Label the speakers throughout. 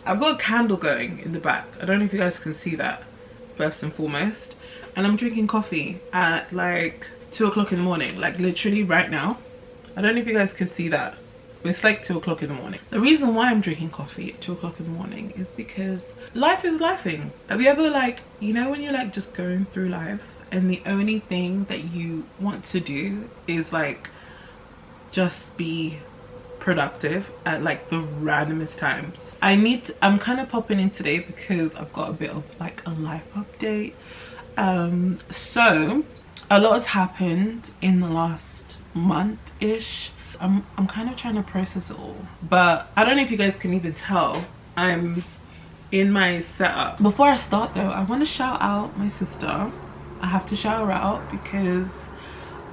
Speaker 1: I've got a candle going in the back. I don't know if you guys can see that, first and foremost. And I'm drinking coffee at like 2 o'clock in the morning, like literally right now. I don't know if you guys can see that, but it's like 2 o'clock in the morning. The reason why I'm drinking coffee at 2 o'clock in the morning is because life is lifing. Have you ever, like, you know when you're like just going through life and the only thing that you want to do is like just be productive at like the randomest times? I'm kind of popping in today because I've got a bit of like a life update. So a lot has happened in the last month-ish. I'm kind of trying to process it all, but I don't know if you guys can even tell I'm in my setup. Before I start though, I want to shout out my sister. I have to shout her out because,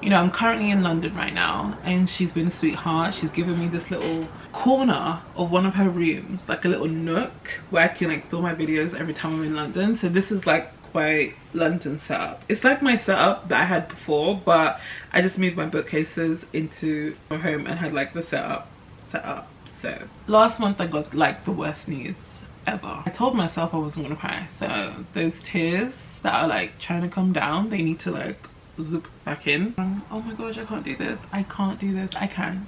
Speaker 1: you know, I'm currently in London right now and she's been a sweetheart. She's given me this little corner of one of her rooms, like a little nook where I can like film my videos every time I'm in London. So this is like my London setup. It's like my setup that I had before, but I just moved my bookcases into my home and had like the setup set up. So last month I got like the worst news ever. I told myself I wasn't gonna cry, so those tears that are like trying to come down, they need to like zoop back in. Oh my gosh, I can't do this. I can't do this. I can.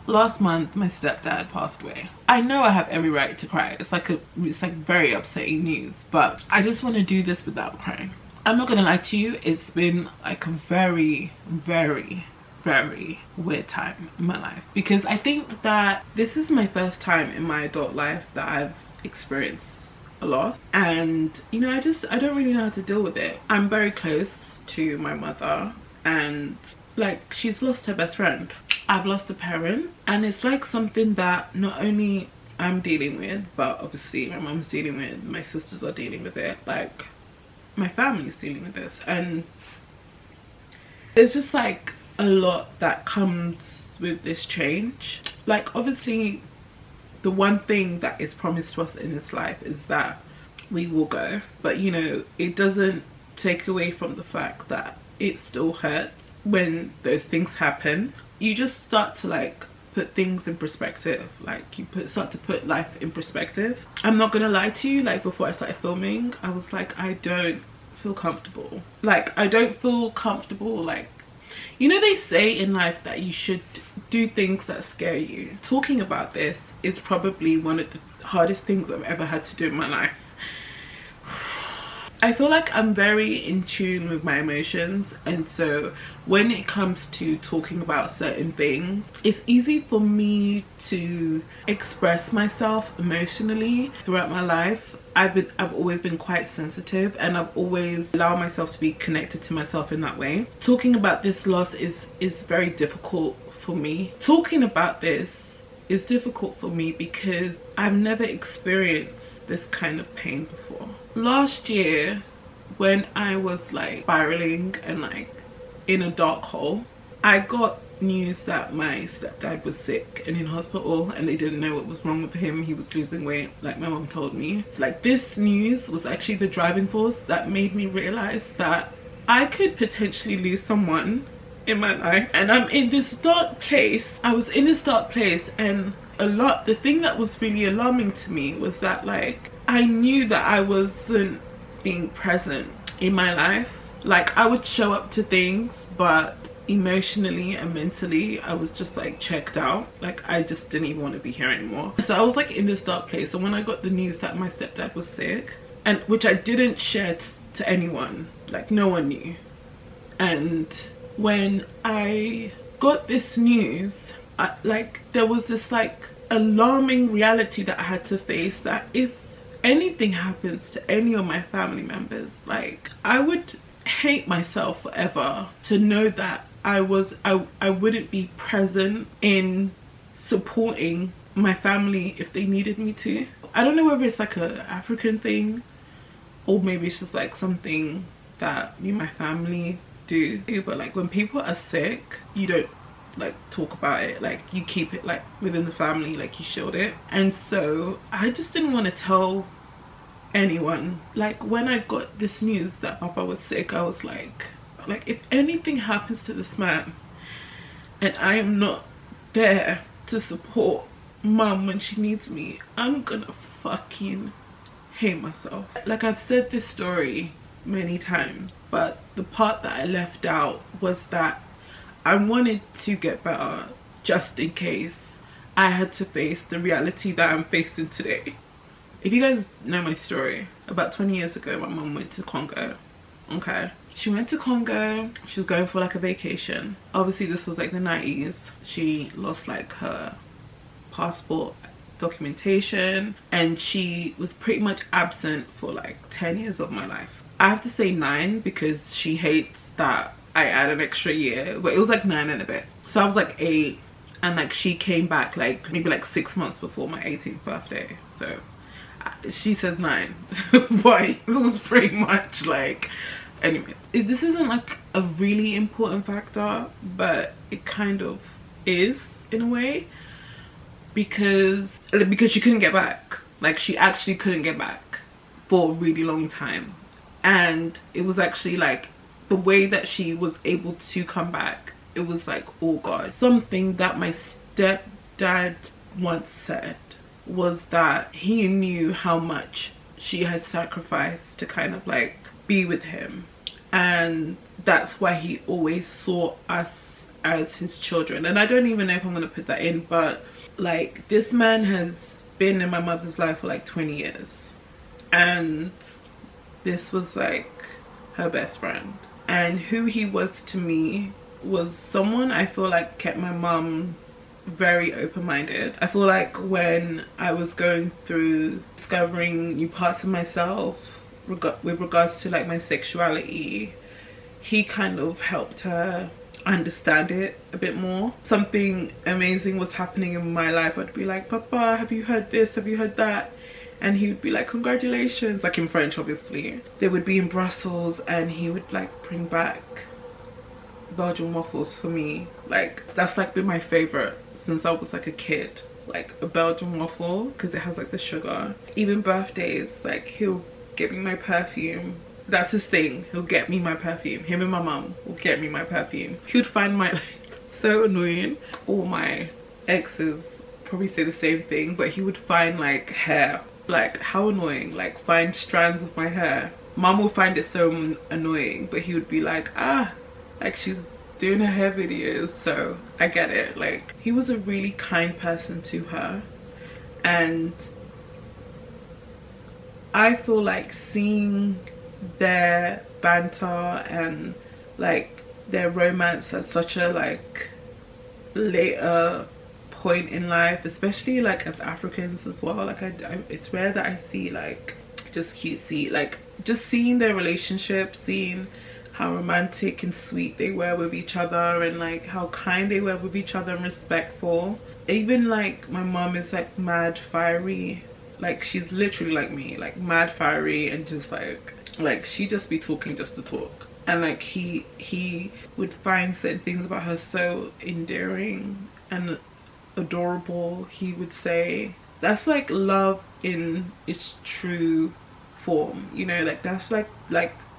Speaker 1: Last month my stepdad passed away. I know I have every right to cry. It's like very upsetting news, but I just want to do this without crying. I'm not gonna lie to you, it's been like a very weird time in my life, because I think that this is my first time in my adult life that I've experienced a loss, and you know, I don't really know how to deal with it. I'm very close to my mother and like she's lost her best friend. I've lost a parent, and it's like something that not only I'm dealing with, but obviously my mom's dealing with, my sisters are dealing with it, like my family's dealing with this, and there's just like a lot that comes with this change. Like obviously the one thing that is promised to us in this life is that we will go, but you know, it doesn't take away from the fact that it still hurts when those things happen. You just start to like put things in perspective, like you start to put life in perspective. I'm not gonna lie to you, like before I started filming I was like, I don't feel comfortable. Like I don't feel comfortable, like, you know, they say in life that you should do things that scare you. Talking about this is probably one of the hardest things I've ever had to do in my life. I feel like I'm very in tune with my emotions, and so when it comes to talking about certain things, it's easy for me to express myself emotionally. Throughout my life I've always been quite sensitive, and I've always allowed myself to be connected to myself in that way. Talking about this loss is very difficult for me. Talking about this is difficult for me because I've never experienced this kind of pain before. Last year when I was like spiraling and like in a dark hole, I got news that my stepdad was sick and in hospital, and they didn't know what was wrong with him. He was losing weight, like my mom told me. Like this news was actually the driving force that made me realize that I could potentially lose someone in my life, and I'm in this dark place. I was in this dark place, and the thing that was really alarming to me was that like I knew that I wasn't being present in my life. Like I would show up to things, but emotionally and mentally I was just like checked out. Like I just didn't even want to be here anymore. So I was like in this dark place, and when I got the news that my stepdad was sick, and which I didn't share to anyone, like no one knew, and when I got this news, like there was this like alarming reality that I had to face, that if anything happens to any of my family members, like I would hate myself forever to know that I wouldn't be present in supporting my family if they needed me to. I don't know whether it's like a African thing, or maybe it's just like something that me and my family do, but like when people are sick, you don't like talk about it, like you keep it like within the family, like you shield it. And so I just didn't want to tell anyone. Like when I got this news that Papa was sick, I was like if anything happens to this man and I am not there to support mum when she needs me, I'm gonna fucking hate myself. Like, I've said this story many times, but the part that I left out was that I wanted to get better just in case I had to face the reality that I'm facing today. If you guys know my story, about 20 years ago my mum went to Congo. Okay, she went to Congo. She was going for like a vacation. Obviously this was like the 90s. She lost like her passport, documentation, and she was pretty much absent for like 10 years of my life. I have to say 9 because she hates that I add an extra year, but it was like 9 and a bit. So I was like 8, and like she came back like maybe like 6 months before my 18th birthday. So she says 9 but it was pretty much like, anyway, this isn't like a really important factor, but it kind of is in a way, because she couldn't get back. Like, she actually couldn't get back for a really long time, and it was actually like the way that she was able to come back, it was like, oh god. Something that my stepdad once said was that he knew how much she had sacrificed to kind of like be with him, and that's why he always saw us as his children. And I don't even know if I'm gonna put that in, but like, this man has been in my mother's life for like 20 years, and this was like her best friend. And who he was to me was someone I feel like kept my mum very open-minded. I feel like when I was going through discovering new parts of myself with regards to like my sexuality, he kind of helped her understand it a bit more. Something amazing was happening in my life, I'd be like, Papa, have you heard this, have you heard that? And he would be like, congratulations, like in French obviously. They would be in Brussels and he would like bring back Belgian waffles for me. Like, that's like been my favorite since I was like a kid, like a Belgian waffle, because it has like the sugar. Even birthdays, like he'll get me my perfume. That's his thing, he'll get me my perfume. Him and my mum will get me my perfume. He would find my, so annoying, all my exes probably say the same thing, but he would find like hair, like how annoying, like find strands of my hair. Mum will find it so annoying, but he would be like, ah, like she's doing her hair videos, so I get it. Like, he was a really kind person to her, and I feel like seeing their banter and like their romance at such a like later point in life, especially like as Africans as well, like it's rare that I see like just cutesy, like just seeing their relationship, seeing how romantic and sweet they were with each other, and like how kind they were with each other and respectful. Even like my mom is like mad fiery, like she's literally like me, like mad fiery, and just like she just be talking just to talk. And like he would find certain things about her so endearing and adorable. He would say that's like love in its true form, you know, like that's like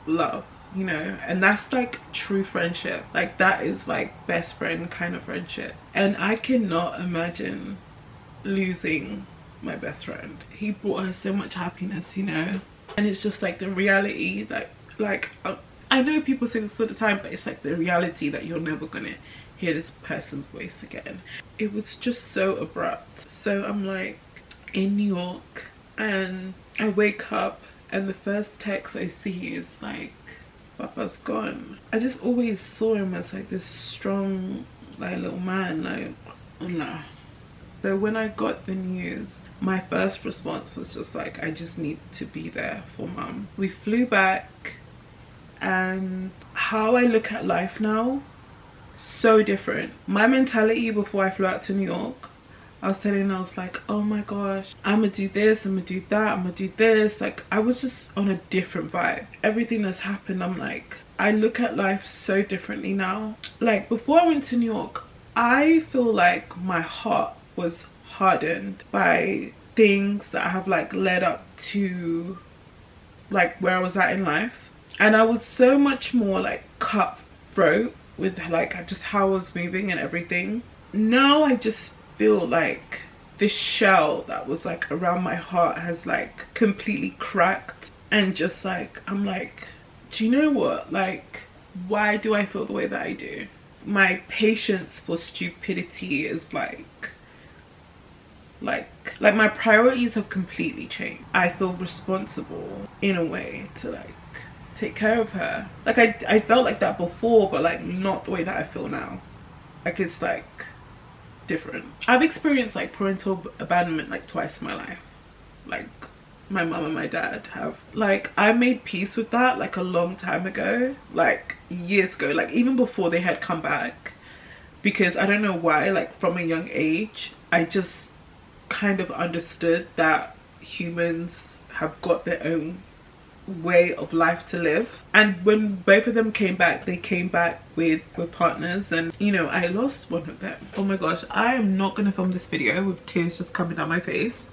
Speaker 1: love, you know, and that's like true friendship. Like that is like best friend kind of friendship, and I cannot imagine losing my best friend. He brought her so much happiness, you know, and it's just like the reality that like I know people say this all the time, but it's like the reality that you're never gonna hear this person's voice again. It was just so abrupt. So I'm like in New York and I wake up and the first text I see is like, Papa's gone. I just always saw him as like this strong like little man, like, oh no. So when I got the news, my first response was just like, I just need to be there for mum. We flew back, and how I look at life now, so different. My mentality before I flew out to New York, I was telling her, I was like, oh my gosh, I'm gonna do this, I'm gonna do that, I'm gonna do this. Like, I was just on a different vibe. Everything that's happened, I'm like, I look at life so differently now. Like, before I went to New York, I feel like my heart was hardened by things that have like led up to like where I was at in life, and I was so much more like cutthroat with like just how I was moving and everything. Now I just feel like this shell that was like around my heart has like completely cracked, and just like I'm like, do you know what, like, why do I feel the way that I do? My patience for stupidity is like my priorities have completely changed. I feel responsible in a way to like take care of her. Like I felt like that before, but like not the way that I feel now. Like it's like different. I've experienced like parental abandonment like twice in my life. Like my mom and my dad have. Like I made peace with that like a long time ago, like years ago, like even before they had come back, because I don't know why, like from a young age I just kind of understood that humans have got their own way of life to live. And when both of them came back, they came back with partners, and you know, I lost one of them. Oh my gosh, I am not gonna film this video with tears just coming down my face.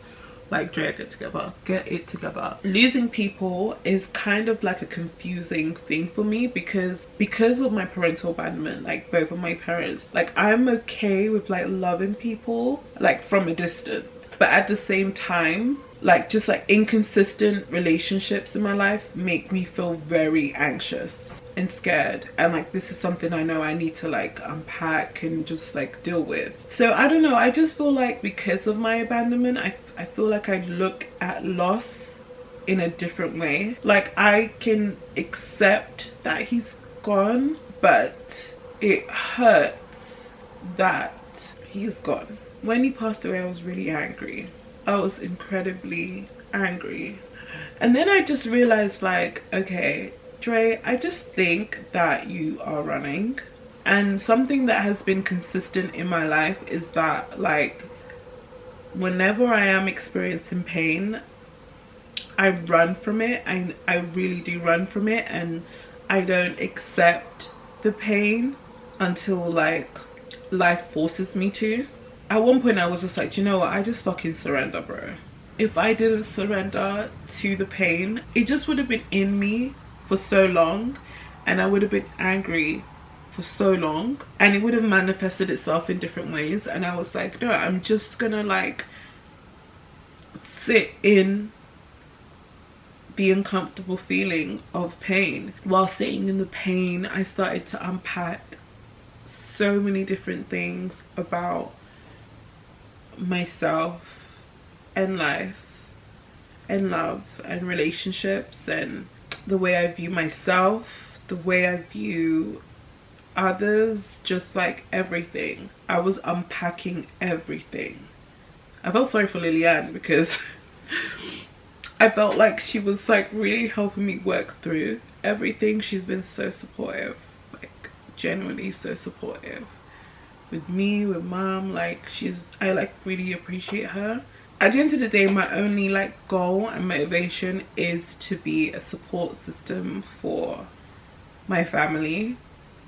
Speaker 1: Like, Drea, get it together. Losing people is kind of like a confusing thing for me because of my parental abandonment, like both of my parents. Like I'm okay with like loving people like from a distance, but at the same time, like just like inconsistent relationships in my life make me feel very anxious and scared, and like this is something I know I need to like unpack and just like deal with. So I don't know, I just feel like because of my abandonment, I feel like I look at loss in a different way. Like I can accept that he's gone, but it hurts that he's gone. When he passed away, I was really angry. I was incredibly angry. And then I just realized like, okay, Dre, I just think that you are running. And something that has been consistent in my life is that like whenever I am experiencing pain, I run from it. I really do run from it, and I don't accept the pain until like life forces me to. At one point I was just like, you know what, I just fucking surrender, bro. If I didn't surrender to the pain, it just would have been in me for so long, and I would have been angry for so long, and it would have manifested itself in different ways. And I was like, no, I'm just gonna like sit in the uncomfortable feeling of pain. While sitting in the pain, I started to unpack so many different things about myself and life and love and relationships and the way I view myself, the way I view others, just like everything. I was unpacking everything. I felt sorry for Lillian because I felt like she was like really helping me work through everything. She's been so supportive, like genuinely so supportive with me, with mom. Like I like really appreciate her. At the end of the day, my only like goal and motivation is to be a support system for my family,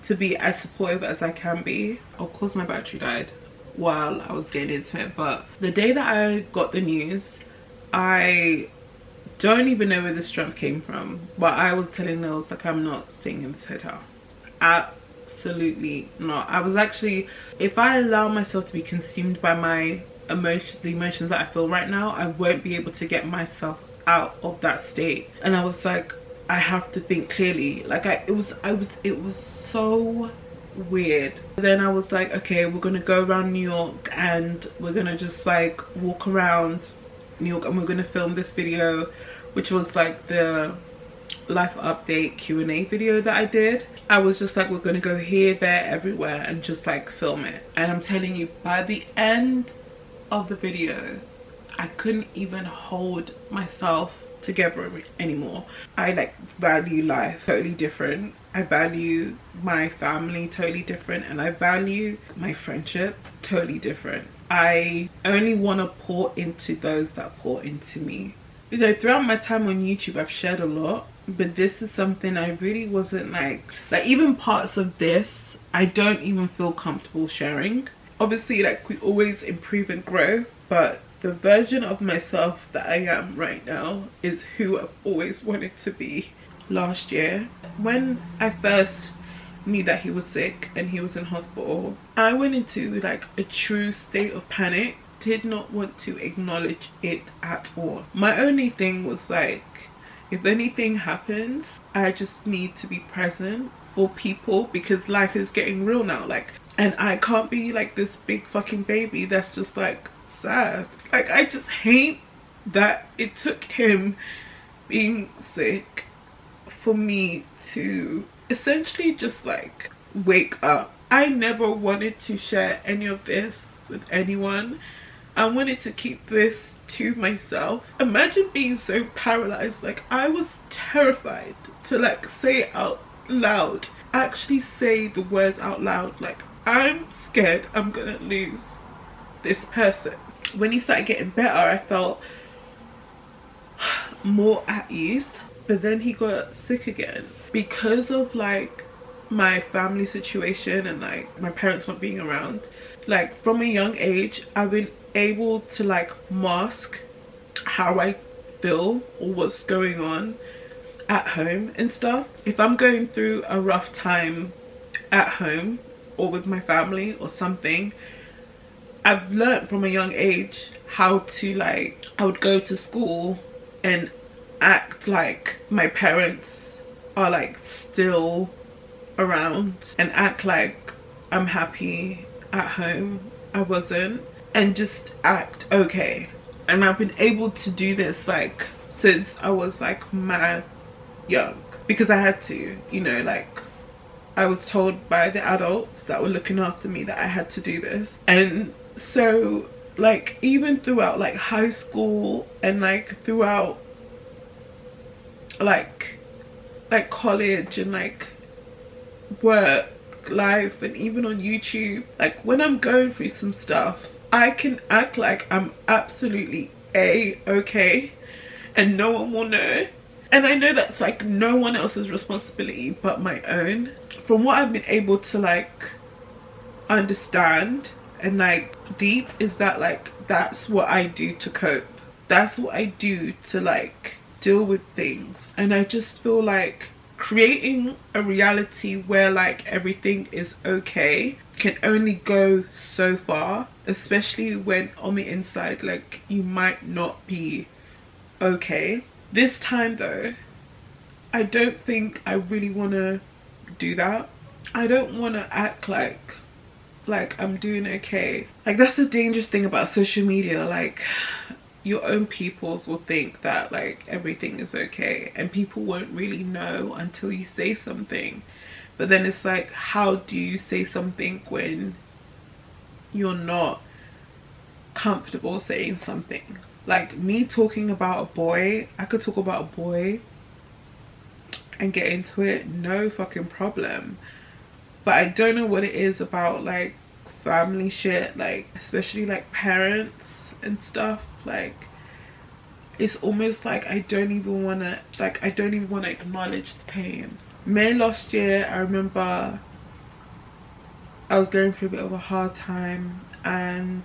Speaker 1: to be as supportive as I can be. Of course my battery died while I was getting into it, but the day that I got the news, I don't even know where the strength came from, but I was telling Nils like, I'm not staying in this hotel. Absolutely not. I was actually, if I allow myself to be consumed by my the emotions that I feel right now, I won't be able to get myself out of that state. And I was like, I have to think clearly. Like it was so weird. Then I was like, okay, we're gonna go around New York and we're gonna just like walk around New York and we're gonna film this video, which was like the life update Q&A video that I did. I was just like, we're gonna go here, there, everywhere and just like film it. And I'm telling you, by the end of the video, I couldn't even hold myself together anymore. I like value life totally different. I value my family totally different, and I value my friendship totally different. I only want to pour into those that pour into me. You know, throughout my time on YouTube, I've shared a lot, but this is something I really wasn't like even parts of this I don't even feel comfortable sharing. Obviously, like, we always improve and grow, but the version of myself that I am right now is who I've always wanted to be. Last year, when I first knew that he was sick and he was in hospital, I went into like a true state of panic did not want to acknowledge it at all. My only thing was like, if anything happens, I just need to be present for people, because life is getting real now. Like, and I can't be like this big fucking baby that's just like sad. Like, I just hate that it took him being sick for me to essentially just like wake up. I never wanted to share any of this with anyone. I wanted to keep this to myself. Imagine being so paralyzed. Like, I was terrified to like say it out loud, actually say the words out loud. Like, I'm scared I'm gonna lose this person. When he started getting better, I felt more at ease. But then he got sick again because of like my family situation and like my parents not being around. Like, from a young age, I've been able to like mask how I feel or what's going on at home and stuff. If I'm going through a rough time at home or with my family or something, I've learned from a young age how to like, I would go to school and act like my parents are like still around and act like I'm happy at home. I wasn't, and just act okay. And I've been able to do this like since I was like mad young, because I had to, you know, like I was told by the adults that were looking after me that I had to do this. And so like even throughout like high school and like throughout like college and like work life and even on YouTube, like when I'm going through some stuff, I can act like I'm absolutely okay and no one will know. And I know that's like no one else's responsibility but my own. From what I've been able to like understand and like deep is that like that's what I do to cope. That's what I do to like deal with things. And I just feel like creating a reality where like everything is okay can only go so far, especially when on the inside like you might not be okay. This time though, I don't think I really want to do that. I don't want to act like I'm doing okay. Like, that's the dangerous thing about social media. Like, your own peoples will think that like everything is okay, and people won't really know until you say something. But then it's like, how do you say something when you're not comfortable saying something? Like me talking about a boy, I could talk about a boy and get into it, no fucking problem. But I don't know what it is about like family shit, like especially like parents and stuff. Like, it's almost like I don't even want to acknowledge the pain. May last year, I remember I was going through a bit of a hard time, and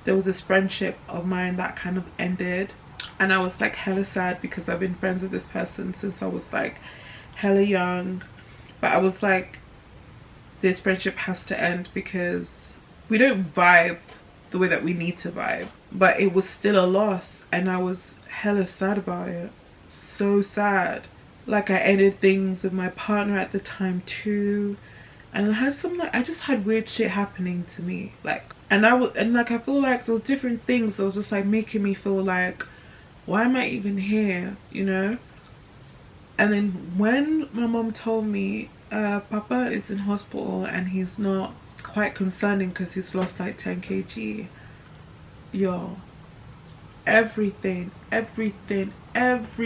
Speaker 1: there was this friendship of mine that kind of ended, and I was like hella sad because I've been friends with this person since I was like hella young. But I was like, this friendship has to end because we don't vibe the way that we need to vibe. But it was still a loss, and I was hella sad about it. So sad. Like, I ended things with my partner at the time too, and I had some like, I just had weird shit happening to me, like, and I feel like those different things that was just like making me feel like, why am I even here, you know? And then when my mom told me Papa is in hospital and he's not, quite concerning because he's lost like 10 kg, yo, every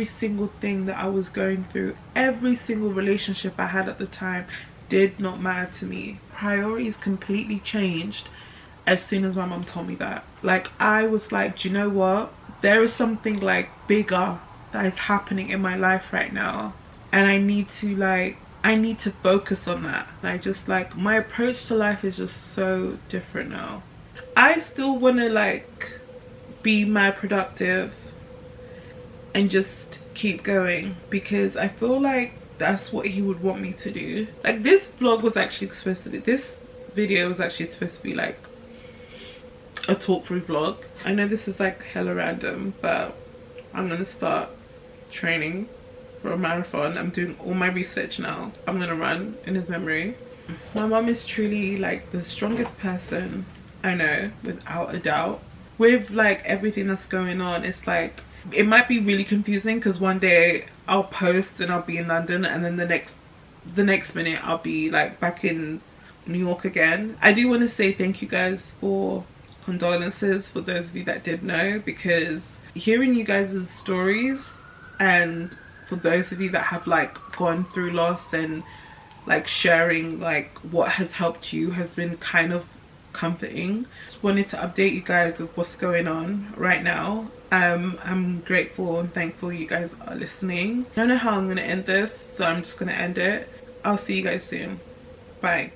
Speaker 1: single thing that I was going through, every single relationship I had at the time did not matter to me. Priorities completely changed as soon as my mom told me that. Like, I was like, do you know what, there is something like bigger that is happening in my life right now, and I need to focus on that. And I just like, my approach to life is just so different now. I still want to like be mad productive and just keep going, because I feel like that's what he would want me to do. Like, this vlog was actually supposed to be, this video was actually supposed to be like a talk through vlog. I know this is like hella random, but I'm gonna start training for a marathon. I'm doing all my research now. I'm gonna run in his memory. My mom is truly like the strongest person I know, without a doubt. With like everything that's going on, it's like it might be really confusing because one day I'll post and I'll be in London, and then the next minute I'll be like back in New York again. I do want to say thank you guys for condolences for those of you that did know, because hearing you guys' stories, and for those of you that have like gone through loss and like sharing like what has helped you, has been kind of comforting. Just wanted to update you guys with what's going on right now. I'm grateful and thankful you guys are listening. I don't know how I'm gonna end this, so I'm just gonna end it. I'll see you guys soon. Bye.